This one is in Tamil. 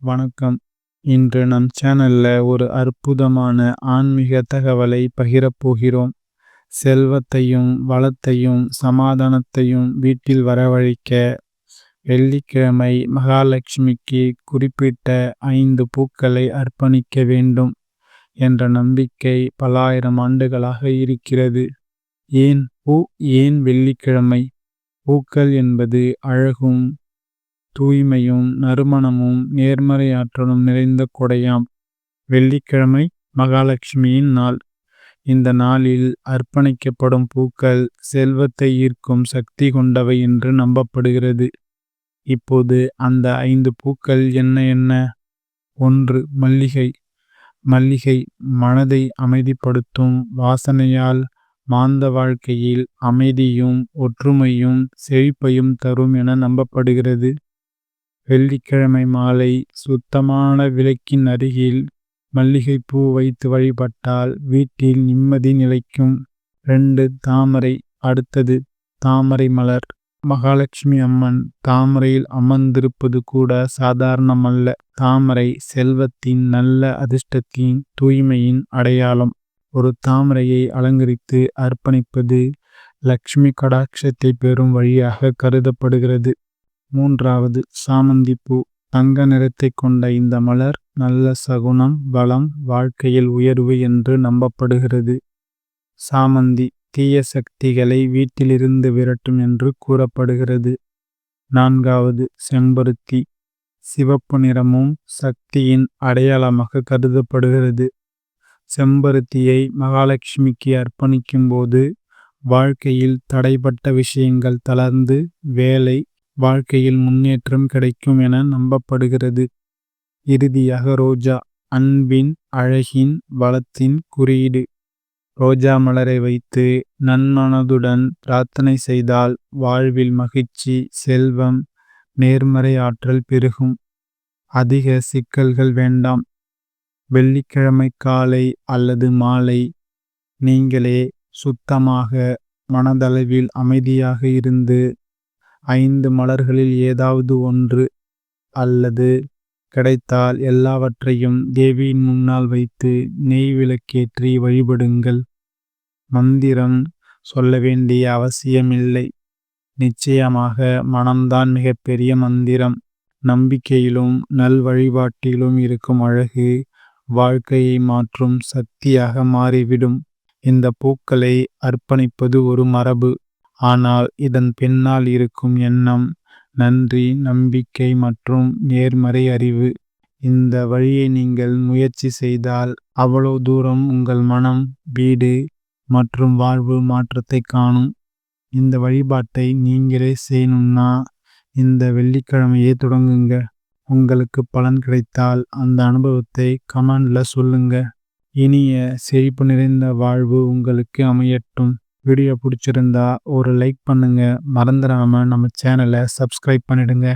வணக்கம். இன்று நம் சேனல்ல ஒரு அற்புதமான ஆன்மீக தகவலை பகிரப் போகிறோம். செல்வத்தையும் வளத்தையும் சமாதானத்தையும் வீட்டில் வரவழைக்க வெள்ளிக்கிழமை மகாலட்சுமிக்கு குறிப்பிட்ட 5 பூக்களை அர்ப்பணிக்க வேண்டும் என்ற நம்பிக்கை பல்லாயிரம் ஆண்டுகளாக இருக்கிறது. ஏன் வெள்ளிக்கிழமை? பூக்கள் என்பது அழகும் தூய்மையும் நறுமணமும் நேர்மறை ஆற்றலும் நிறைந்த கொடையாம். வெள்ளிக்கிழமை மகாலட்சுமியின் நாள். இந்த நாளில் அர்ப்பணிக்கப்படும் பூக்கள் செல்வத்தை ஈர்க்கும் சக்தி கொண்டவை என்று நம்பப்படுகிறது. இப்போது அந்த 5 பூக்கள் என்ன? 1. மல்லிகை. மல்லிகை மனதை அமைதிப்படுத்தும் வாசனையால் மாந்த வாழ்க்கையில் அமைதியும் ஒற்றுமையும் செழிப்பையும் தரும் என நம்பப்படுகிறது. வெள்ளிக்கிழமை மாலை சுத்தமான விளக்கின் அருகில் மல்லிகைப்பூ வைத்து வழிபட்டால் வீட்டில் நிம்மதி நிலைக்கும். 2. தாமரை. அடுத்தது தாமரை மலர். மகாலட்சுமி அம்மன் தாமரையில் அமர்ந்திருப்பது கூட சாதாரணமல்ல. தாமரை செல்வத்தின் நல்ல அதிர்ஷ்டத்தின் தூய்மையின் அடையாளம். ஒரு தாமரையை அலங்கரித்து அர்ப்பணிப்பது லக்ஷ்மி கடாட்சத்தை பெறும் வழியாக கருதப்படுகிறது. 3. சாமந்திப்பூ. தங்க நிறத்தை கொண்ட இந்த மலர் நல்ல சகுனம் வளம் வாழ்க்கையில் உயர்வு என்று நம்பப்படுகிறது. சாமந்தி தீய சக்திகளை வீட்டிலிருந்து விரட்டும் என்று கூறப்படுகிறது. 4. செம்பருத்தி. சிவப்பு நிறமும் சக்தியின் அடையாளமாக கருதப்படுகிறது. செம்பருத்தியை மகாலட்சுமிக்கு அர்ப்பணிக்கும் போது வாழ்க்கையில் தடைப்பட்ட விஷயங்கள் தளர்ந்து வேலை வாழ்க்கையில் முன்னேற்றம் கிடைக்கும் என நம்பப்படுகிறது. இறுதியாக ரோஜா. அன்பின் அழகின் வளத்தின் குறியீடு. ரோஜா மலரை வைத்து நன்மனதுடன் பிரார்த்தனை செய்தால் வாழ்வில் மகிழ்ச்சி செல்வம் நேர்மறை ஆற்றல் பெருகும். அதிக சிக்கல்கள் வேண்டாம். வெள்ளிக்கிழமை காலை அல்லது மாலை நீங்களே சுத்தமாக மனதளவில் அமைதியாக இருந்து 5 மலர்களில் ஏதாவது ஒன்று அல்லது கிடைத்தால் எல்லாவற்றையும் தேவியின் முன்னால் வைத்து நெய் விளக்கேற்றி வழிபடுங்கள். மந்திரம் சொல்ல வேண்டிய அவசியமில்லை. நிச்சயமாக மனம்தான் மிகப்பெரிய மந்திரம். நம்பிக்கையிலும் நல் வழிபாட்டிலும் இருக்கும் அழகு வாழ்க்கையை மாற்றும் சக்தியாக மாறிவிடும். இந்த பூக்களை அர்ப்பணிப்பது ஒரு மரபு. ஆனால் இதன் பின்னால் இருக்கும் எண்ணம் நன்றி நம்பிக்கை மற்றும் நேர்மறை அறிவு. இந்த வழியை நீங்கள் முயற்சி செய்தால் அவ்வளவு தூரம் உங்கள் மனம் வீடு மற்றும் வாழ்வு மாற்றத்தை காணும். இந்த வழிபாட்டை நீங்களே செய்யணும்னா இந்த வெள்ளிக்கிழமையே தொடங்குங்க. உங்களுக்கு பலன் கிடைத்தால் அந்த அனுபவத்தை கமெண்ட்ல சொல்லுங்க. இனிய செழிப்பு நிறைந்த வாழ்வு உங்களுக்கு அமையட்டும். வீடியோ பிடிச்சிருந்தா ஒரு லைக் பண்ணுங்க. மறந்துடாம நம்ம சேனலை சப்ஸ்கிரைப் பண்ணிடுங்க.